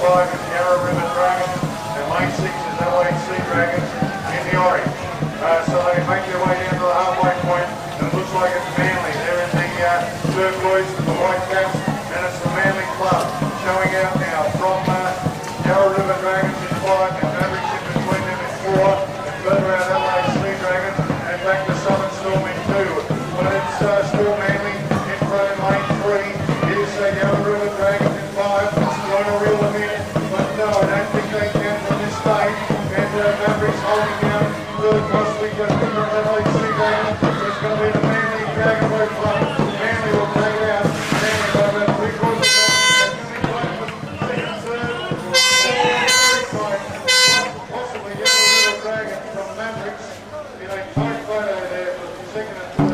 5 is Yarra Dragons, and lane 6 is Adelaide Sea Dragons in the orange. So they make their way down to the halfway point, and it looks like it's Manly. They're in the turquoise with the white caps, and it's the Manly club showing out now from Yarra Dragons in 5, and Mavericks in between them in 4, and further out Adelaide Sea Dragons, and back to Southern Storm in 2. But it's still Manly in front in lane 3. Here's Yarra Dragons in 5, trying to reel them in, but no, I don't think they can from this stage, and Mavericks holding down third possibly just from Adelaide Sea Dragons. It's going to be the Manly Dragon Boat Club. Manly will take it out. Manly by about 3/4 possibly Yarra Dragons from Mavericks in a tight photo there for the second and